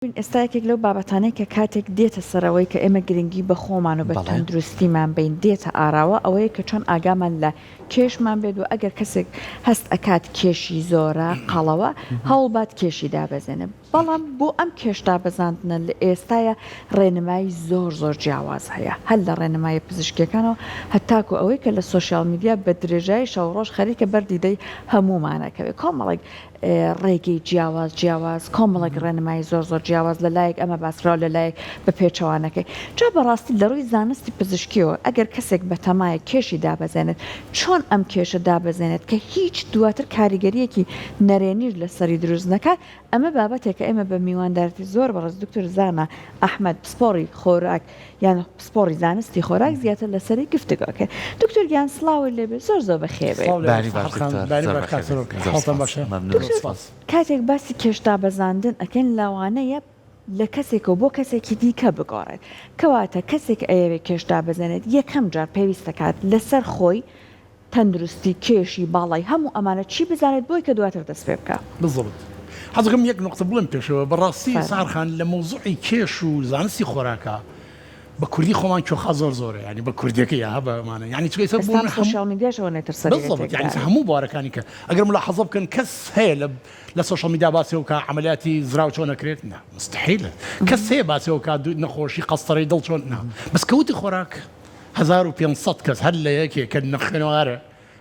ئێستاەکێک لەو بابەتانەی کە کاتێک دێتە سەرەوەی کە ئێمە گرنگی بە خۆمان و بە تەندروستیمان بین دێتە ئاراوە ئەوەیە کە چۆن ئاگامان لە کێشمان بێت و ئەگەر کەسێک هەست ئەکات کێشی زۆرە قەڵەوە هەوڵبات کێشی دابەزێنێ بەڵام بۆ ئەم کێش دابەزاندنە لە ئێستاە ڕێنمایی زۆر جیاواز هەیە هەل لە ڕێنمایی پزیشکەکانەوە هەتاکو ئەوەی کە لە سوۆشیال میدیا بە درێژایی شەوڕۆژ خەریکە بەردیدەی هەمومانەکەوێت کۆمەڵێک ڕێگەی جیاواز کۆمەڵێک ڕێنمایی زۆر جیاواز لەلایەک ئەمە باسراو لەلایەک بە پێچەوانەکەی جا بەڕاستی لە ڕووی زانستی پزیشکیەوە ئەگەر کەسێک بە تەمایە کێشی دابەزێنێت چۆن ئەم کێشە دابەزێنێت کە هیچ دواتر کاریگەریەکی نەرێنیر لە سەری دروست نەکات ئەمە بابەتێکە ئێمە بە میواندارتی زۆر بەڕێز دکتۆر زانا ئەحمەد پسپۆڕی خۆراک یان پسپۆڕی زانستی خۆراک زیاتر لەسەری گفتگۆکە دکتۆر گیان سڵاوی لێبێ زۆر بەخێبێ کاتێک باسی کێش دابەزاندن ئەکەن لاوانەیە لە کەسێکەوە بۆ کەسێکی دیکە بگۆڕێت کەواتە کەسێک ئەیەوێ کێش دابەزێنێت یەکەم جار پێویستە کات لەسەر خۆی تەندروستی کێشی باڵای هەموو ئەمانە چی بزانێت بۆی کە دواتر دەست پێ بکە بالضبط حەزەکەم یەک نقطە بڵێم پێشەوە بەڕاستی سارخان لە مۆزوعی کێش و زانستی خۆراکە بە کوردی خۆمان کۆخا زۆرە ینی بە کوردەکەی ها بەمانە ینی چێسە بوون سوشیال میدیاشەوە نێتر سەر بالضبط ینی هەموو بارەکانی کە ئەگەر ملاحظە بکەن کەس هەیە لە سوشیال میدیا باسێ کە عملیاتی زراو چۆن نەکرێت نه مستحیلە کەس هەیە باسێ کە نەخۆشی قەستەڕی دڵ چۆن نه بەس کەوتی خۆراک 1500 کەس هەر لە یەکێ کە نەخێنەوارە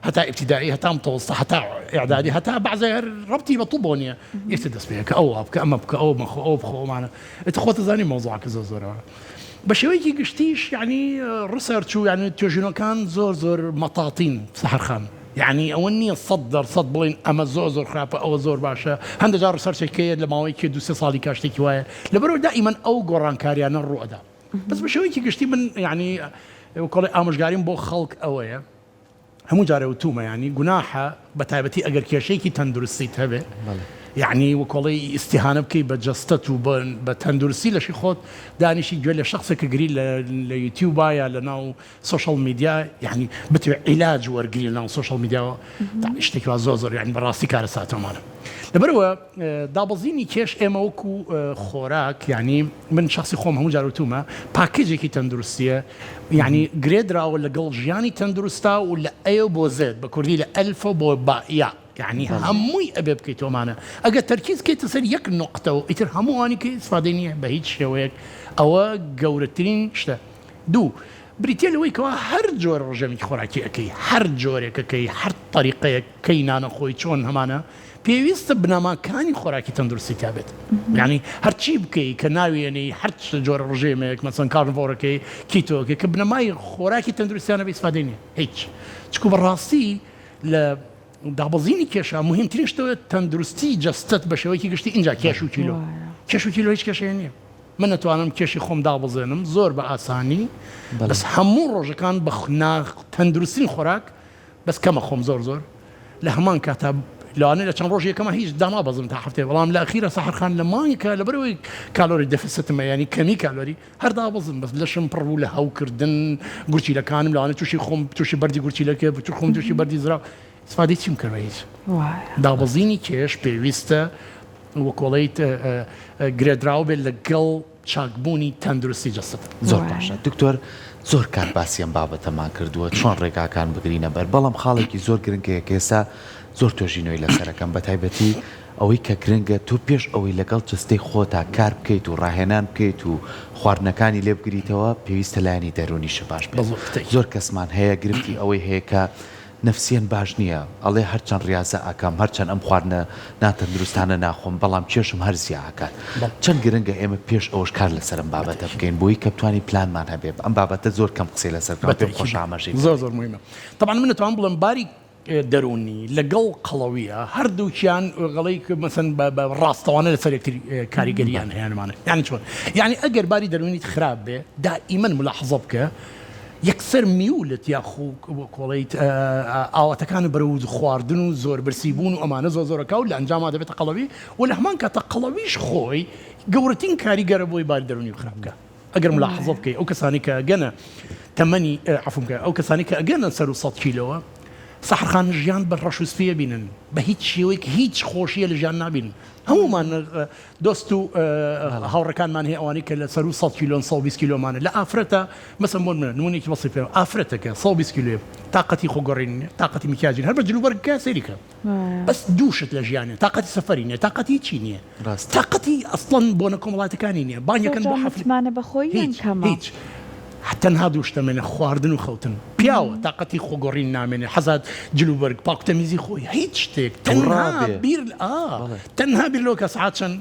هەتا ابتدائي هەتا متوسطة هەتا إعدادي هەتا بعضە ڕبتی بە توو بۆ نییە یەکتر دەست پێ کە ئەو بکە ئەمە بکە ئەو مەخۆ ئەو بخۆمانە ئەتە خۆتە زانی مۆزوعکە زۆرەوە بە شێوەیەکی گشتیش ینی ڕسەرچ و ینی توێژینەکان زۆر مەتاتین سەحرخان یعنی ئەوە نییە 100% بڵین ئەمە زۆر خراپە ئەوە زۆر باشە هەندێک جار ڕسەرچێکەیە لە ماوەی کە 2 ساڵی کاشتێکی وایە لەبەرەوە دائیمەن ئەو گۆڕانکاریانە ڕوئەدا بەس بە شێوەیەکی گشتی من ینی کۆڵی ئامۆژگاریم بۆ خەڵک ئەوەیە هەموو جارە وتومە ینی گوناحە بە تایبەتی ئەگەر کێشەیەکی تەندروستیت هەبێ یعنی وەکۆڵی ئیسیحانە بکەی بە جەستەت و بە تەندروستی لەشی خۆت دانیشی گوێ لە شخصێکە گری لە یوتیوب یا لە ناو سوشیال میدیا یعنی بتوێ عیلاج وەرگری لە ناو سوشیال میدیاوە شتێکی زۆر یعنی بەڕاستی کارە ساتەمانە لەبەرەوە دابەزینی کێش ئێمە وەکو خۆراک یعنی من شخصی خۆم هەموو جار وتومە پاکێجێکی تەندروستیە یعنی گرێدراوە لەگەڵ ژیانی تەندروستا و لە ئەیە بۆ زێت بە کوردی لە ئەلفە بۆ بایا يعني هموي أبي بكيتو معنا أجا تركيز كي تصير يك نقطة إتر همواني كي صاديني بهيج شويك أو جورتين شتا دو بريتيل ويك هر جور رجمي خوراكي أكي هر جورك أكي هر طريقة كي نانا خوي شون همانا بيويست بنما كان خوراكي تندرسي تابت يعني هر شيء بكي كناوي يعني هر جور رجيمك مثلا كارنفوركي كيتو كي بنما خوراكي تندرسي أنا بيستفاديني هيك تشكو بالراسي ل دابەزینی کێشە مهمترین شتەوە تەندروستی جەستت بە شێوەیەکی گشتی اینجا کێش و کیلۆ هیچ کێشەیە نییە من نەتوانم کێشی خۆم دابەزێنم زۆر بە ئاسانی بەس هەموو ڕۆژەکان بە تەندروستین خۆراک بەس کەمە خۆم زۆر لە هەمان کاتە لەوانەیە لە چەند ڕۆژێکەمە هیچ دامابەزم تا هەفتەیە بەڵام لە ئەخیرە سەحرخان لە مانگێکە لەبەرەوەی کالۆری دەفیستمە ینی کەمی کالۆری هەر دابەزم بەس لەشم پڕ بوو لە هەوکردن گورچیلەکانم لەوانە تووشی خۆم تووشی بەردی گورچیلەکە خۆم تووشی بەردی زراو استفادەی چیم کردویت دابەزینی کێش پێویستە وەکۆڵیت گرێدراو بێت لەگەڵ چاکبوونی تەندروستی جەستت زۆر باشە دکتۆر زۆر کار باسیەم بابەتەمان کردووە چۆن ڕێگاکان بگرینە بەر بەڵام خاڵێکی زۆر گرنگەیە کە ئێستا زۆر تۆژینەوەی لەسەرەکەم بە تایبەتی ئەوەی کە گرنگە تو پێش ئەوەی لەگەڵ جستەی خۆتا کار بکەیت و ڕاهێنان بکەیت و خواردنەکانی لێ بگریتەوە پێویستە لایەنی دەرونیشە باش بێت زۆر کەسمان هەیە گرفتی ئەوەی هەیە کە نفسیان باش نییە ئەڵێ هەرچەند ریاضە ئاکام هەرچەند ئەم خواردنە ناتەندروستانە ناخۆم بەڵام کێشم هەر زیاکات چەند گرنگە ئێمە پێش ئەوش کار لەسەرم بابەتە بکەین بۆی کە بتوانین پلانمان هەبێ ئەم بابەتە زۆر کەم قسەی لەسەر پێم خۆش ئاماژەی زۆر مهمە طبعا من نتوان بڵم باری دەرونی لەگەڵ قەڵەویە هەردووکیان غەڵەی مەسەن بە ڕاستەوانە لەسەر یەکتر کاریگەریان هەیەمانە یعنی چۆن یعنی ئەگەر باری دەرونیت خراپ بێ دائیمەن ملاحظە بکە یەکسەر میولت یاخۆ کۆڵیت ئاواتەکان بەرەو خواردن و زۆر برسیبوون و ئەمانە زۆرەکە و لە ئەنجاما دەبێتە قەڵەوی و لە هەمان کاتە قەڵەویش خۆی گەورەترین کاریگەرە بۆی باری دەرونی خراپ بکە ئەگەر ملاحظە بکەی ئەو کەسانی کە ئەگەنە تەمەنی عەفو بکە ئەو کەسانی کە ئەگەنە سەر و 100 کیلۆوە سەحرخان ژیان بە ڕەشوسپیە بینن بە هیچ شێوەیەک هیچ خۆشیە لە ژیان نابین هەمومان دۆست و هاوڕەکانمان هەیە ئەوانەی کە لە سەر و 100 کیلۆن 120 کیلۆمانە لە ئافرەتە مەسەڵەن بۆ منە نمونێکی بەسیط پێ ئافرەتەکە 120 کیلۆ تااقەتی خۆگەڕین تااقەتی میکیاجین هەر بە جلوبەرگە سەریکە بەس دووشت لە ژیانە تااقەتی سەفەری نیە تااقەتی چی نییە تااقەتی ئەسڵەن بۆ نە کۆمەڵاتەکانی نییە بانیەکەن بۆ حەفلمانە بەخۆی هیچ تەنها دووشتەمێنە خواردن و خەوتن پیاوە تااقەتی خۆگۆڕین نامێنێ حەزات جلوبەرگ پاکتەمیزی خۆی هیچ شتێک تەنها بیر لەوە کە سعات چەند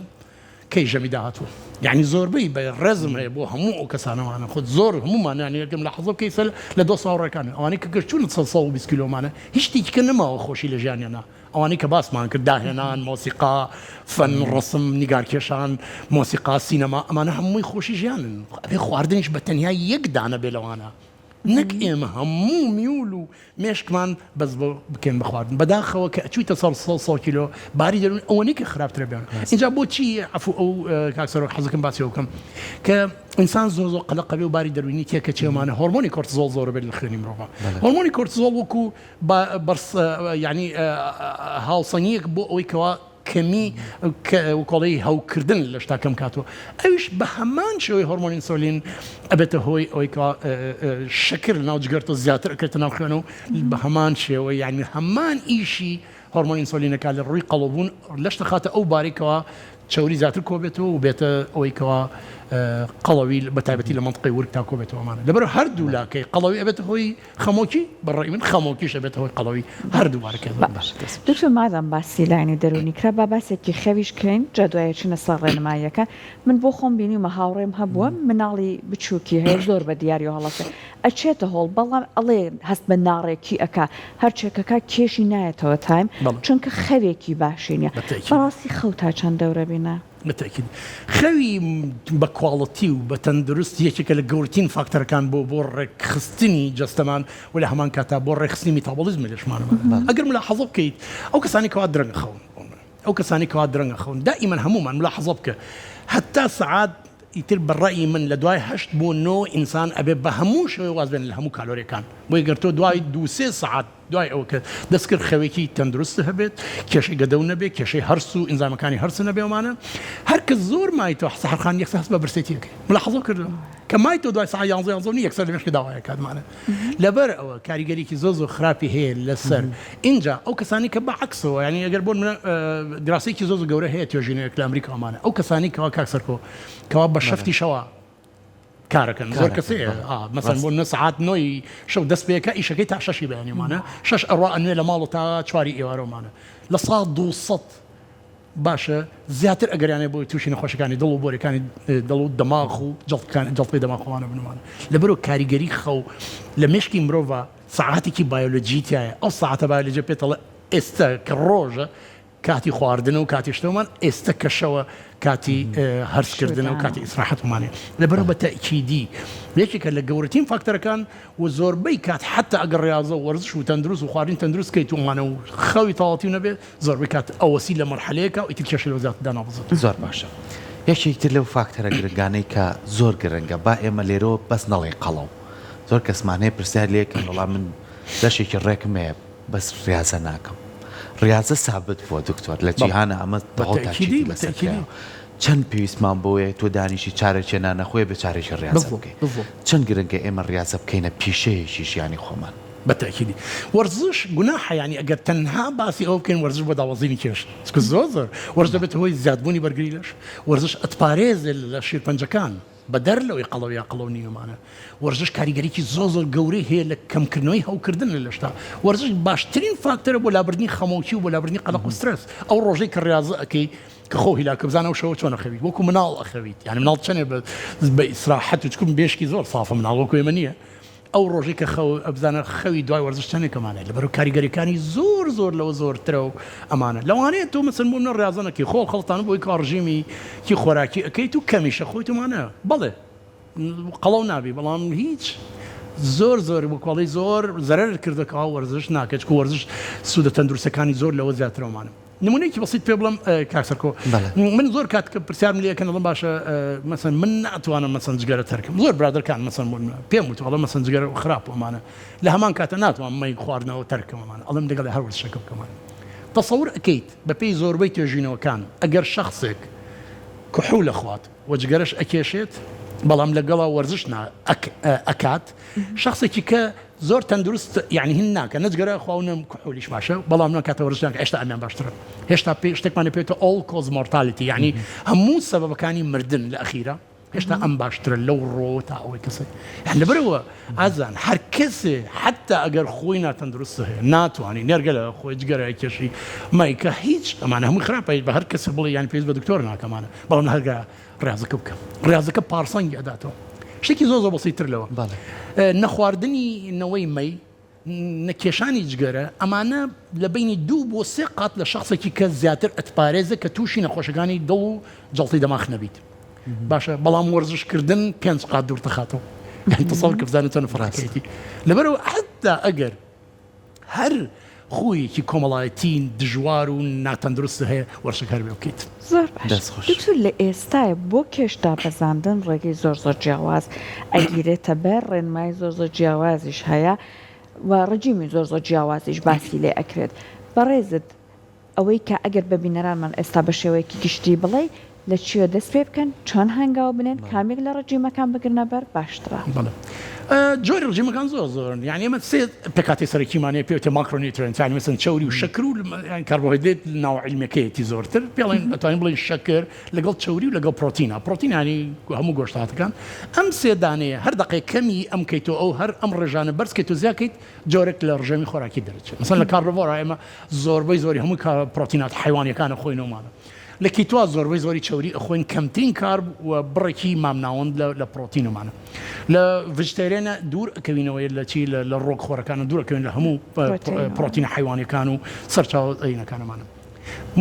کەی ژەمی داهاتوە یعنی زۆربەی بە ڕێزم هەیە بۆ هەموو ئەو کەسانەوانە خۆت زۆر هەمومانیان یەکەم لە حەزڵ کەیسە لە دۆ ساوڕەکان ئەوانەی کە گەشتون 120 کیلۆمانە هیچ شتێککە نەماوە خۆشی لە ژیانیانە ئەوانەی کە باسمان کرد داهێنان مۆسیقا فەن ڕسم نیگارکێشان مۆسیقا سینەما ئەمانە هەمووی خۆشی ژیانن ئەبێ خواردنیش بە تەنیا یەک دانە بێ لەوانە نەک ئێمە هەموو میول و مێشکمان بەس بکەین بخواردن بەداخەوە کە ئەچوویتە 100 کیلۆ باری دەرون ئەوەنەی کە خراپترە بێن اینجا بۆچی عفو ئەو کاکسەرۆ حەزەکەم باسی بکەم کە ئینسان زۆر قەلەقە بێ و باری دەروینی تێکە چێمانە هۆرمۆنی کۆرتیزۆڵ زۆر بێت لە خوێنی مرۆڤ هۆرمۆنی کۆرتیزۆڵ وەکو بەرس ینی هاوسەنگیەک بۆ ئەوەی کەوا کەمی کۆڵی هەوکردن لە شتا کەم کاتەوە ئەویش بە هەمان شێوەی هۆرمۆنی ئینسۆلین ئەبێتە هۆی ئەوەی شەکر ناو جگەرتە زیاتر ئەکرێتە ناو خوێنە و بە هەمان شێوە یعنی هەمان ئیشی هۆرمۆنی ئینسۆلینەکە لە ڕووی قەڵەبوون لە شتە خاتە ئەو باریکەوە چاوری زیاتر کۆبێتەوە و بێتە ئەوەی کەوا قەڵەوی بە تایبەتی لە منطقەی ورک تا کۆبێتەوەمانە لەبەر هەردوو لاکەی قەڵەوی ئەبێتە هۆی خەمۆکی بەڕێی من خەمۆکیش ئەبێتە هۆی قەڵەوی هەردوو بارەکە دکتۆر مادام باسی لاینی دەرونی کرا با باسێکی خەویش کەین جا دوایە چنە سەر ڕێنماییەکە من بۆ خۆم بینیمە هاوڕێم هەبووە مناڵی بچووکی هەیە زۆر بە دیاری و هەڵەسێ ئەچێتە هۆڵ بەڵام ئەڵێ هەست بە ناڕێکی ئەکا هەرچێکەکە کێشی نایەتەوە تایم چونکە خەوێکی باشی نیە بەڕاستی خەوتا چەند دەورە بینە بتأكيد خەوی بە کواڵەتی و بە تەندروست یەکێکە لە گەورترین فاکتەرەکان بۆ ڕێکخستنی جەستەمان و لە هەمان کاتا بۆ ڕێخستنی میتابۆلیزمی لەشمانەوە ئەگەر ملاحەزە بکەیت ئەو کەسانی کەوا درەنگە خەون ئەو کەسانی کەوا درەنگە خەون دائیماً هەمومان ملاحەزە بکە هەتا سەعات ئیتر بەڕێی من لە دوای 8 بۆ 9 ئینسان ئەبێ بە هەموو شێوەیە واز بێن لە هەموو کالۆریەکان بۆی گەر تۆ دوای 2-3 سەعات دوای ئەوە کە دەستکرد خەوێکی تەندروست هەبێت کێشەی گەدە نەبێت کێشەی هەرس و ئینزامەکانی هەرس نەبێوانە هەرکە زۆر مایتەوە سەحرخان یەک هەست بە برسێتیەکەی ملاحەزە کردم کە مایتۆ دوای ساعت 11 یەکسەر لە مێشکی داوایە کاتمانە لەبەر ئەوە کاریگەریکی زۆر خراپی هەیە لەسەر اینجا ئەو کەسانی کە بەعکسەوە ینی ئەگەر بۆ منە دراسەیەکی زۆر گەورە هەیە توێژینەیەک لە ئەمریکاوانە ئەو کەسانی کەوا کاکسەرکۆ کەوا بە شەفتی شەوا کارەکەن زۆر کەسەیە مەسەن بۆ 9 ساعات 9 شەو دەست پێەکە ئیشەکەی تا 6 بەیانیمانە 6 ئەڕوا ئەنوێ لە ماڵ تا 4 ئێوارەمانە لە ساڵ 200 باشە زیاتر ئەگەریانێ بۆی تووشی نەخۆشەکانی دڵ و بۆرەکانی دڵ و دەماغ و جڵپی دەماغوانە بنوانە لەبەرەوە کاریگەری خەو لە مشکی مرۆڤ ساعاتێکی بایۆلۆجیتیایە ئەو ساعتە بایۆلۆجی پێتەڵە ئێستا کە ڕۆژە کاتی خواردن و کاتی شتەوەمان ئێستا کەشەوە کاتی هەرسکردن و کاتی ئیسراحەتمانێ لەبەرەوە بە تەئکیدی یەکێکە لە گەورەترین فاکتەرەکان و زۆربەی کات حتا ئەگەر ڕاضە و وەرزش و تەندروست و خواردن تەندروست کەیت ومانە و خەوی تەواتی نەبێت زۆربەی کات ئەوەسی لە مەرحەلەیەکە و ئیتر کێشە لە وەزارەت دانابزێت زۆر باشە یەکێکتر لەو فاکتەرە گرنگانەی کە زۆر گرنگە با ئێمە لێرەوە بەس نەڵێ قەڵەو زۆر کەسمانەیە پرسیار لێکن وەڵام من دەشێکی ڕێکم هەیە بەس ریاضە ناکەم ریاضە سابت بووە دکتۆر لە جیهانە ئەمە بەتاکیدی لەسەرکرایەوە چەند پێویستمان بۆیە تۆ دانیشی چارەکێنە نەخۆی بە چارێکی ریاضە بکەیت چەند گرنگە ئێمە ریاضە بکەینە پیشەیەکی ژیانی خۆمان بەتاکیدی وەرزش گوناحە ینی ئەگەر تەنها باسی ئەو بکەین وەرزش بۆ داوەزینی کێش چکە زۆر وەرز دەبێت هۆی زیادبوونی بەرگری لەش وەرزش ئەتپارێزێ لە شیرپەنجەکان بە دەر لەوەی قەڵەو یا قەڵەو نیومانە وەرزش کاریگەریکی زۆر گەورەی هەیە لە کەمکردنەوەی هەوکردن لە شتا وەرزش باشترین فاکتەرە بۆ لابردنی خەمۆکی و بۆ لابردنی قەلەق و سترس ئەو ڕۆژەی کە ریاضە ئەەکەی کە خۆ هیلاکە بزانە و شەوە چۆن ئەخەویت وەکو مناڵ ئەخەویت یعنی مناڵ چەنێ بە ئیسراحەت و چکم بێشکی زۆر سافە مناڵ وەکو ئێمە نییە ئەو ڕۆژەی کە ئەبزانە خەوی دوای وەرزش چەندێکەمانێت لەبەرەوە کاریگەریەکانی زۆر لەوە زۆرترە و ئەمانە لەوانەیە تۆ مەسەن بۆ منە ریاضەنەکەی خۆڵ خەڵتان بۆی کاڕژیمی کی خۆراکی ئەەکەیت و کەمیشە خۆیت ومانە بەڵێ قەڵەو نابی بەڵام هیچ زۆر بکڵی زۆر زەرەر کردەکە وەرزش ناکەچ و وەرزش سوودە تەندروستەکانی زۆر لەوە زیاترەوەمانە نمونەیەکی بەسیط پێ بڵم کاکسەرکۆ من زۆر کات کە پرسیارم لێ کەن دەڵم باشە مەسەن من ناتوانم مەسەن جگەرە تەرکم زۆر برادەرکان مەسەن پێم وتوڵە مەسەن جگەرە خراپ ئەمانە لە هەمان کاتە ناتوان مەی خواردنەوە تەرکەمەمان ئەڵم لەگەڵ هەر وەرزشەکە بکەمان تەسەور ئەکەیت بەپێی زۆربەی توێژینەوەکان ئەگەر شخصێک کحوولە خوات وەجگەرەش ئەکێشێت بەڵام لەگەڵا وەرزش ئەکات شخصێکی کە زۆر تەندروست یعنی هین ناکە نەجگەرە خواونم کحولیش باشە بەڵام ناکاتە وەرزشناکە هێشتا ئەمیان باشترە هێشتا شتێکمانە پێێتە all cause mortality یعنی هەموو سەبەبەکانی مردن لە ئەخیرە هێشتا ئەم باشترە لەو ڕۆ تا ئەوەی کەسێ لەبەرەوە ئازان هەر کەسێ حتا ئەگەر خۆی ناتەندروست هەیە ناتوانانی نێرگە لە خۆی جگەرە کێشی مایکە هیچ ئەمانە هەموو خراپەیت بە هەر کەسە بڵێ یان پێویست بە دکتۆر ناکەمانە بەڵام هەرگا ڕاضەکە بکە ڕاضەکە پارسەنگی ئەداتەوە شتێکی زۆر بەسیتر لەوە نەخواردنی مەی نەکێشانی جگەرە ئەمانە لە بینی 2 بۆ 3 قات لە شخصێکی کە زیاتر ئەتپارێزە کە تووشی نەخۆشەکانی دڵ و جەڵتی دەماغ نەبیت باشە بەڵام وەرزشکردن 5 قات دوور دەخاتەوە تصور کە بزانێت چۆن فڕاکەیەتی لەبەرەوە حتا ئەگەر هەر خۆیەکی کۆمەڵایەتی دژوار و ناتەندروست هەیە وەرزشەکە هەر بێ بکەیت زۆر باش دکتۆر لە ئێستای بۆ کێشتا بەزاندن ڕێگەی زۆر جیاواز ئەگیرێتە بەر ڕێنمای زۆر جیاوازیش هەیە و ڕەجیمی زۆر جیاوازیش باسی لێ ئەکرێت بەڕێزت ئەوەی کە ئەگەر بە بینەرانمان ئێستا بە شێوەیەکی گشتی بڵێ لە چیە دەست پێ بکەن چۆن هەنگاو بنێن کامێک لە ڕەجیمەکان بگرنە بەر باشترە جۆری ڕژیمەکان زۆرن یعنی ئێمە سێ پێکاتی سەرەکیمانەیە پێوتە ماکرۆنیوترێنت یعنی مەسەن چەوری و شەکر و کاربۆهیدرات ناو عیلمیەکەیەتی زۆرتر پێڵێن ئەتوانین بڵێن شەکر لەگەڵ چەوری و لەگەڵ پرۆتین ینی هەموو گۆشتاتەکان ئەم سێ دانەیە هەر دقیقە کەمی ئەم کەیتەوە ئەو هەر ئەم ڕێژانە بەرزکەیت و زیاکەیت جۆرێک لە ڕژەمی خۆراکی دەرەچێت مەسەن لە کارنیڤۆرا ئێمە زۆربەی هەموو پرۆتینات حیوانیەکانە خۆینەوەمانە لە کیتوا زۆربەی چەوری ئەخۆین کەمترین کارب و بڕێکی مامناوەند لە پرۆتینەمانە لە ڤژتێرێنە دوور ئەکەوینەوەی لە چی لە ڕۆک خۆرەکانە دوورەکەوین لە هەموو پرۆتینە حیوانیەکان و سەرچاوە ئەینەکانەمانە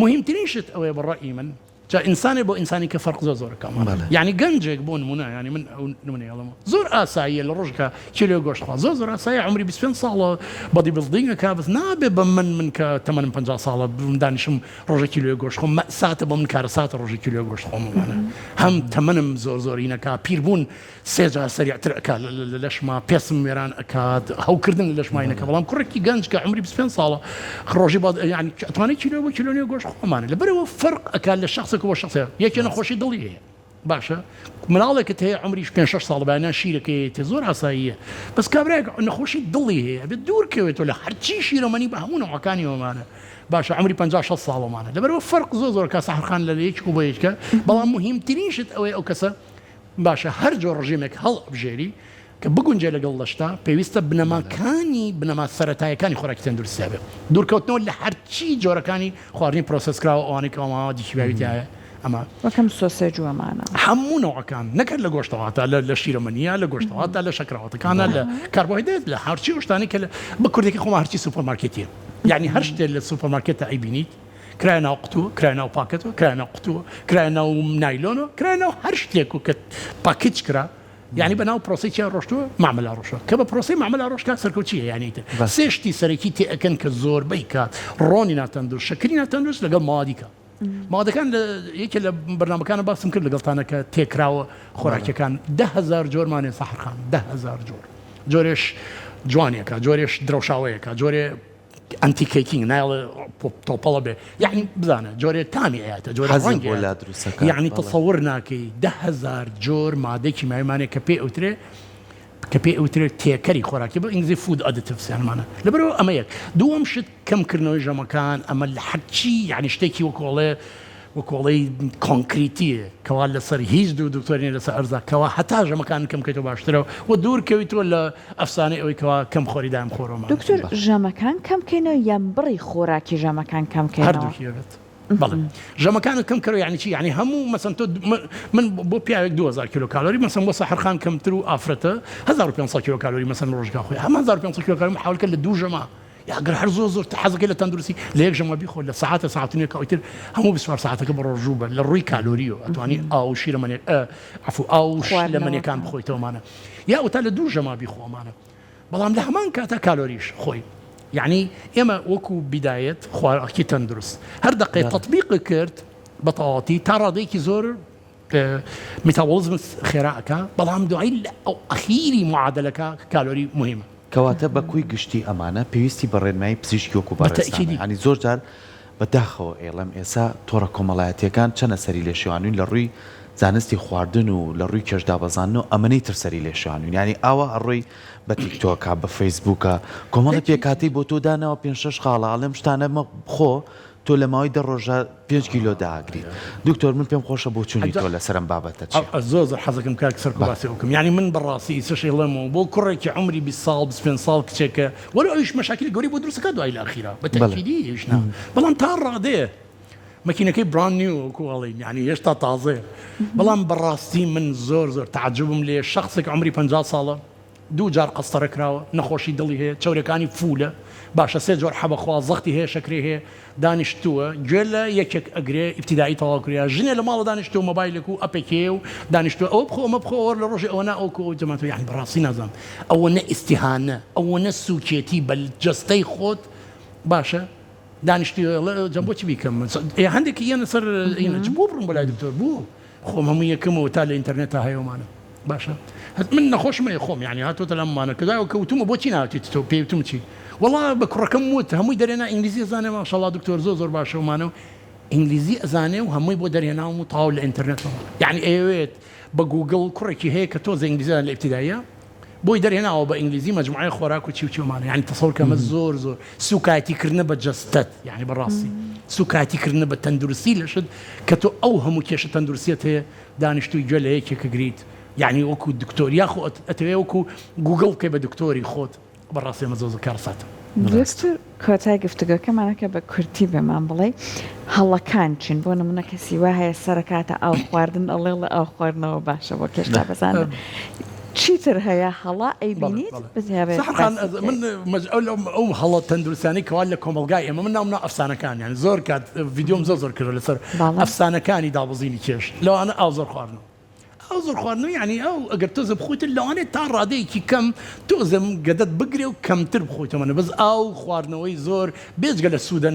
مهمترین شت ئەوەیە بەڕای من جا ئینسانێ بۆ ئینسانی کە فەرق زۆرەکەمان یعنی گەنجێک بۆ نمونە ینی من نمونەیەڵم زۆر ئاساییە لە ڕۆژکە کیلۆ گۆشتخوا زۆر ئاساییە عمری 25 ساڵە بەدی بڵدینگەکە بەس نابێ بە من کە تەمەنم 50 ساڵە دانیشم ڕۆژە کیلۆ گۆشت خۆم مەساتە بۆ من کارە ساتە ڕۆژی کیلۆ گۆشت خۆممانە هەم تەمەنم زۆرینەکە پیربوون سێجا سەریعتر ئەکا لە لەشما پێسم وێران ئەکات هەوکردن لە لەشماینەکە بەڵام کوڕێکی گەنج کە عمری 25 ساڵە ڕۆژی ینی ئەتوانێت کیلۆ بۆ کیلۆنی گۆشت خۆمانە لەبەرەوە فەرق ئەکا لە شخصێک بۆ شخصێ یەکێ نەخۆشی دڵی هەیە باشە مناڵێکت هەیە عمریش 5-6 ساڵ بەیانە شیرەکەی زۆر ئاساییە بەس کابراایك نەخۆشی دڵی هەیە بێت دوورکەوێتەوە لە هەرچی شیرەمەنی بە هەموو نەوەکانی ئەومانە باشە عمری 56 ساڵەمانە لەبەرەوە فەرق زۆر کە سەحرخان لە یەک و بە یەکە بەڵام مهمترین شت ئەوەیە ئەو کەسە باشە هەر جۆر ڕژیمێک هەڵبژێری کە بگونجێ لەگەڵ لەشتا پێویستە بنەما سەرەتایەکانی خۆراکی تەندروستی هەبێت دوورکەوتنەوە لە هەرچی جۆرەکانی خواردنی پرۆسسکراوە ئەوانەی کە ئەماوادی شیواویتیایە ئەمە وەکەم سۆسێج و ئەمانە هەموو نەوەکان نەکرد لە گۆشتەوەتە لە شیرەمەنیە لە گۆشتەوەتە لە شەکراوەتەکانە لە کاربۆهیدرات لە هەرچی شتانی کە بە کوردێکی خۆما هەرچی سوپەرمارکێتیە یعنی هەر شتێک لە سوپەرمارکێتە ئەیبینیت کرایە ناو قوتووە کرایە ناو پاکەتەوە کرایە ناو قوتووە کرایە ناو نایلۆنەوە کرایە ناو هەر شتێک و کە پاکیج کرا یعنی بەناو پرۆسەیەکیان ڕۆشتووە معاملە ڕۆژە کە بە پرۆسی معاملە ڕۆژکە سەرکەوتیە یعنیتر سێ شتی سەرەکی تێئەکەن کە زۆربەی کات ڕۆنی ناتەندروست شەکری ناتەندروست لەگەڵ ماوادیکە مادەکان یەکێ لە بەرنامەکانە باسم کرد لەگەڵتانە کە تێکراوە خۆراکیەکان 10,000 جۆرمانێ سەحرخان 10,000 جۆرێش جوانێکە جۆرێش درەوشاوەیەکە جۆرێ ئەنتیکیکینگ نایڵێ تۆپەڵە بێ یعنی بزانە جۆرێ تامی ئەیەتە جۆرە ڕەنگی یعنی تەسەور ناکەی 10,000 جۆر مادێکی مایمانێک کە پێ ئەوترێت تێکەری خۆراکی بە ئینگلیزی فود ئەدیتیڤسیانمانە لەبەرەوە ئەمە یەک دووەم شت کەمکردنەوەی ژەمەکان ئەمە لە هەرچی یعنی شتێکی وەکۆڵەی کۆنکریتیە کەوا لەسەر هیچ دکتۆرین لەسەر ئەرزا کەوا هەتا ژەمەکان کەم کەیتەوە باشترەوە و دوورکەویتەوە لە ئەفسانەی ئەوەی کەوا کەم خۆری دایم خۆرەوە دکتۆر ژەمەکان کەمکەینەوە یان بڕی خۆراکی ژەمەکان کەمکەینەوە هەردووکیەوێت بەڵێ ژەمەکانت کەم کەرەوە یعنی چی یعنی هەموو مەسەن تۆ من بۆ پیاوێک 2,000 کیلۆ کالۆری مەسەن بۆ سەحرخان کەمتر و ئافرەتە 1,500 کیلۆ کالۆری مەسەن ڕۆژگا خۆی هەمە 1,500 کیلۆ کالۆری حاولکە لە دوو ژەمە یاگەر هەر زۆر حەزەکەی لە تەندروستی لە یەک ژەمە بیخۆ لە ساعتە ساعتونێک ئەوتر هەموو 24 ساعتەکە بە ڕۆژوو بە لە ڕووی کالۆریەوە ئەتوانی ئاو شیرەمەنێک عفو ئاو لەمەنیەکان بخۆیتەوەمانە یا ئەوتا لە دوو ژەمە بیخۆمانە بەڵام لە هەمان کاتە کالۆریش خۆی يعني ئێمە وەکو بدايت خواردنەوەی تەندروست هەر دقی تطبیقی کرد بە تەواوەتی تا ڕادەیەکی زۆر مێتابۆلیزم خێراکە بەڵام دوایی ئەو ئەخیری معادلەکە کالۆری مهمە کەواتە بەکوی گشتی ئەمانە پێویستی بەڕێنمایی پزیشکی وەکو بەڕێستانی ینی زۆر جار بەداخەوە ئێڵم ئێسا تۆڕە کۆمەڵایەتیەکان چەنە سەری لێ شێوانوین لە ڕووی زانستی خواردن و لە ڕووی کێشدابەزانن و ئەمەەی تر سەری لێ شێوانوین ینی ئاوا ئەڕۆی بە تیکتۆکە بە فەیسبووکە کۆمەڵی پێکاتی بۆ تۆ دانەوە 5-6 خاڵە ئەڵێم شتانە خۆ تۆ لە ماوەی 10 ڕۆژە 5 کیلۆ داگریت دکتۆر من پێم خۆشە بۆ چوونی تۆ لە سەرم بابەتە زۆر حەزەکەم کاک سەر باسی بکەم یعنی من بەڕاستی سەشێڵەمەوە بۆ کوڕێکی عمری 20 ساڵ 25 ساڵ کچێکە وەرە ئەویش مەشاکلی گەوری بۆ دروستەکە دوای لە ئەخیرا بە تەکیدی هیچنا بەڵام تا ڕادەیە مەکینەکەی بران نیو کوڵین یعنی هێشتا تازێ بەڵام بەڕاستی من زۆر تعجبم لێ شخصێک عمری 50 ساڵە دوو جار قەستەرە کراوە نەخۆشی دڵی هەیە چاورەکانی فولە باشە سێ جۆر حەبەخوا زەختی هەیە شەکرێ هەیە دانیشتووە گوێ لە یەکێک ئەگرێ ئیبتیدایی تەواوکریا ژنێ لە ماڵە دانیشتووە مۆبایلێک و ئەپێکێ و دانیشتووە ئەوە بخۆ ئەمە بخۆوە لە ڕۆژی ئەوە ئەوکو ئەو جەماتۆ یعنی بەڕاستی نازانم ئەوە نە ئیسیهانە ئەوە نە سوکێتی بە جەستەی خۆت باشە دانیشتی جەمبۆ چی بیکەم هەندێکی یەنە سەر بۆ بڕم بۆ لای دکتۆر بوو خۆم هەموو یەکەمەوە تا لە ئینتەرنێتە هەیەمانە باشە من نەخۆشمە خۆم یعنی هاتۆتە لەمانە کەدا و کەوتمە بۆچی ناوێت تۆ پێوتم چی وەڵا بە کوڕەکەم وت هەمووی دەرێنا ئینگلیزی زانێ ماشەڵڵا دکتۆر زۆر باشەمانە و ئینگلیزی ئەزانێ و هەمووی بۆ دەرێناوم و تاو لە ئینتەرنێتەوە یعنی ئەوێت بە گوگڵ کوڕێکی هەیە کە تۆزە ئینگلیزیان لە ئیبتیداییە بۆی دەرێناوە بە ئینگلیزی مەجموعەی خۆراک و چیوچێمانە یعنی تەسەوڕکەمە زۆر سوکاتیکردنە بە جەستەت یعنی بەڕاستی سوکاتیکردنە بە تەندروستی لەشت کە تۆ ئەو هەموو کێشە تەندروستیت هەیە دانیشتووی گوێ لە یەکێکە گریت یعنی وەکو دکتۆریا خۆ ئەتەوێ وەکو گوگڵ بکەی بە دکتۆری خۆت بەڕاستی ئەمە زۆر کارساتە دکتۆر کۆتای گفتوگۆکەمانەکە بە کورتی بێمان بڵێ هەڵەکان چین بۆ نمونە کەسی وا هەیە سەرکاتە ئاو خواردن ئەڵێ لە ئاو خواردنەوە باشە بۆ کێشتا بەزانن چیتر هەیە هەڵا ئەیبینیت من ئەو هەڵە تەندروستانی کەوا لە کۆمەلگای ئێمە من ناونا ئەفسانەکان یان زۆر کات ڤیدیۆم زۆر کردو لەسەر ئەفسانەکانی دابەزینی کێش لەوانە ئاو زۆر خواردن ئەو زۆر خواردنەوە یعنی ئەو ئەگەر تۆزە بخۆیتر لەوانێت تا ڕادەیەکی کەم تۆزم گەدەت بگرێ و کەمتر بخۆیتەوەمانە بەس ئاو خواردنەوەی زۆر بێجگە لە سوودە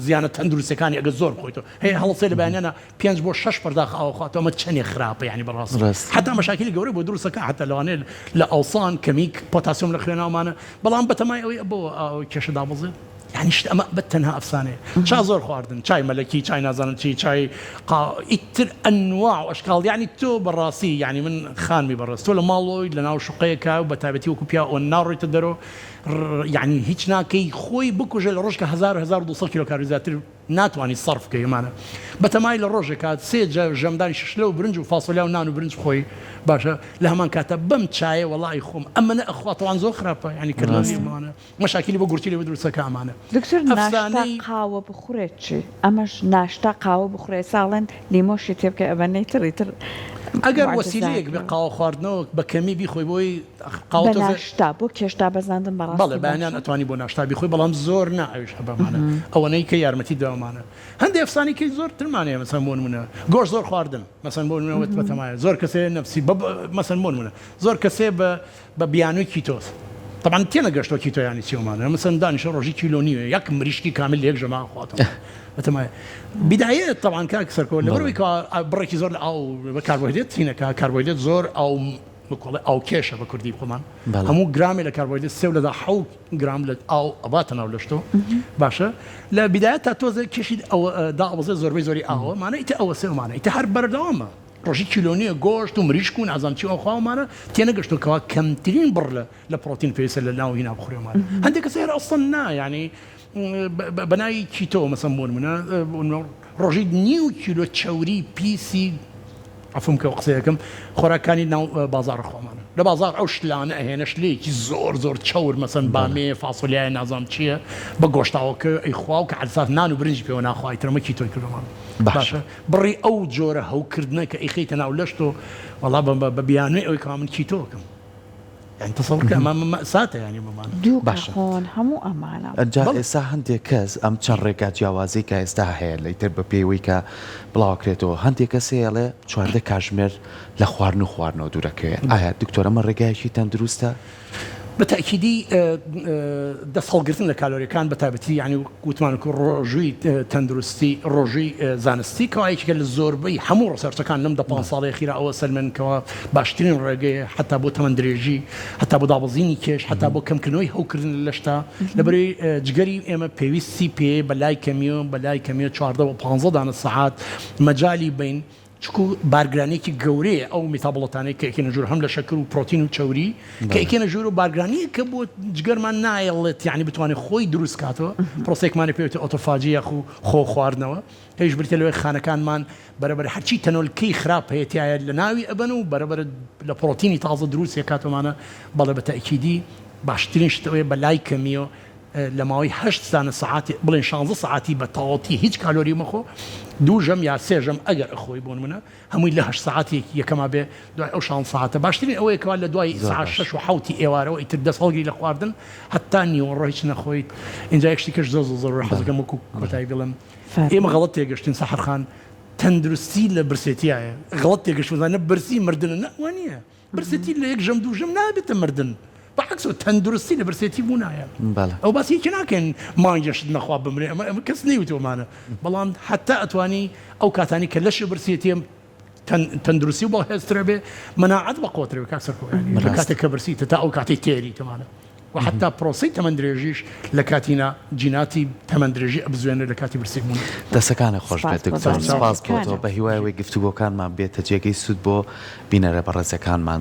زیانە تەندروستەکانی ئەگە زۆر بخۆیتەوە هەیە هەڵسێ لە بەیانیانە 5 بۆ 6 پەرداخ ئاو خواتەوە ئەمە چەندێک خراپە یعنی بەڕاست حتا مەشاکلی گەورەی بۆ دروستەکە حتا لەوانێت لە ئەوسان کەمیک پۆتاسیۆم لە خوێناومانە بەڵام بەتەمای ئەوەی بۆ کێشە دابەزێت يعني أما بتنها أفسانة شا زور خواردن شاي ملكي شاي نازن شاي إتر أنواع وأشكال يعني تو براسي يعني من خان مي براس تو لمالوي لناو شقيكا وبتابتي وكوبيا والنار يتدرو يعني هيك ناكي خوي بكوج الرجك 1200 كيلو كاريزاتر ناتواني الصرف كي معنا بتماي الرجك هاد سيج جمدان ششلو برنج وفاصوليا ونانو برنج خوي باشا لهمان كاتب بمت شاي والله يخوم اما انا اخوات طبعا زو خرافه يعني كلامي معنا مشاكل بقولتي لي بدرسها كامانه دكتور ناشتا قهوه بخوريتشي اماش ناشتا قهوه بخوري سالن ليموشي تبكي ابني تريتر اگر وسیلەیەک بە قاوە خواردنەوە بە کەمی بیخۆی بۆی قاوە ناشتا بۆ کێشتا بەزاندن بەڕاستی بەڵێ بەیانیان ئەتوانی بۆ ناشتا بیخۆی بەڵام زۆر نائەویش هەبەمانە ئەوەنەی کە یارمەتی داوامانە هەندێک ئەفسانێکی زۆر ترمانەیە مەسەن بۆ نمونە گۆشت زۆر خواردن مەسەن بۆ نمونە بەتەمایە زۆر کەسێ نەفسی مەسەن بۆ نمونە زۆر کەسێ بە بیانووی کیتۆس طبعا تێنە گەشتۆ کیتۆ یانی چیومانە مەسەن دانیشە ڕۆژی کیلۆ نیوە یەک مریشکی کامل لە یەک ژەما خواتەوە بەتەمایە بداية طبعا كاك سركول لبروي بريكي زور او كربوهيدرات هنا كربوهيدرات زور او كيشه بكردي بخمان همو جرام لكربوهيدرات سوله دا حو جرام او اباتنا ولشتو باشا لا بداية توزع كيشي او دا ابو زور بزوري او معناه انت او سو معناه انت هر بردوامه روجي كيلونيه گوشت و مریشکون عزامچی او خوا معناه تينا گشتو كوا كمترين برله لبروتين فيسل لناو هنا بخوري معناه عندك سير اصلا يعني بناي كيتو مثلا بون روجي نيو كيلو تشاوري بيسي عفوا كوقسيكم خوراكاني ناو بازار خومانه لا بازار او شلانه هنا شليك زور تشاور مثلا بامي فاصوليا نظام تشي بغوشتاوك اخواوك على اساس نانو برنج بيونا اخواي ترى ما كيتو كلهم باشا بري او جوره هو كردنا كاخيتنا ولشتو والله ببياني او كمان كيتوكم يعني تصور كأمام مأساة يعني بمعنى دوكا خون همو أمانة جا إسا هندي كاز أم تشرقا جوازي كا إستاهي اللي تربى بيويكا بلاكريتو هندي كاسي اللي شوارده كاجمير لخوارنو دوراكي آيا دكتورة من رقايشي تندروستا بتأكيدي دەست هەڵگرتن لە کالۆریەکان بەتایبەتی یعنی وتمانکو ڕۆژووی تەندروستی ڕۆژووی زانستی کەوایەکە لە زۆربەی هەموو ڕسەرچەکان لەم دە 5 ساڵی خیرا ئەوە سەلمێنکەوە باشترین ڕێگەیە حتا بۆ تەمەند درێژی هەتا بۆ دابەزینی کێش هەتا بۆ کەمکردنەوەی هەوکردن لە شتا لەبەرەوەی جگەری ئێمە پێویستی پێ بەلای کەمیە 14 و 15 دانە سەعات مەجای بین چکو بارگرانێکی گەورەیە ئەو میتابڵەتانەی کە ئەکێنە ژوور هەم لە شەکر و پرۆتین و چوری کە ئەکێنە ژوور و بارگرانی کە بۆ جگەرمان نایڵێت یعنی بتوانێت خۆی دروست کاتەوە پرۆسێکمانی پێوتە ئۆتۆفاجی یاخ و خۆ خواردنەوە هیچ بریتە لەوەی خانەکانمان بەرەبەر هەرچی تەنۆلکەی خراپ هەیەتیایە لە ناوی ئەبەن و بەرەبەر لە پرۆتینی تازە دروست کاتۆمانە بەڵێ بە تەئکیدی باشترین شتەوەی بەلای کەمیەوە لە ماوەی 8 ساعتی بڵێن 16 ساعتی بە تەواوەتی هیچ کالۆری مەخۆ دووژەم یا سێژەم ئەگەر ئەخۆی بۆن منە هەمووی لە 8 ساعتی یەکەما بێ دوای ئەو 6 ساعتە باشترین ئەوەیە کەوا لە دوای ساعت 6 و 7 ئێوارەوە ئیتر دەست هەڵگیری لە خواردن هەتا نیوەڕۆ هیچ نەخۆیت اینجا یەکشتی کەش زۆر حەزەکەم وەکو کۆتایی بڵێم ئێمە غەڵەت تێگەشتین سەحەرخان تەندروستی لە برسێتیایە غەڵەت تێگەشتوانە برسی مردنە نەوە نییە برسێتی لە یەک ژەم دووژەم نابێتە مردن بەعکس تەندروستی لە برسێتی بوو نایە ئەو باسیەکی ناکەن مانگەشت نەخوا بمرێ ئەمە کەس نەیوتۆمانە بەڵام حتا ئەتوانی ئەو کاتانی کە لەش برسێتیم تەندروستی و بە هێزترە بێ مەناعەت بە قۆترەوە کاکسەرکۆیانی لە کاتێک کە برسیتە تا ئەو کاتی تێری تەمانە و حتا پرۆسی تەمەند درێژیش لە کاتینا جیناتی تەمەند درێژی ئەبزوێنێت لە کاتی برسێکبوون دەسەکانە خۆش بێت دکتۆر سپاس بۆتەوە بە هیوایەوەی گفتوگۆکانمان بێتە جێگەی سوود بۆ بینەرە بەڕێزەکانمان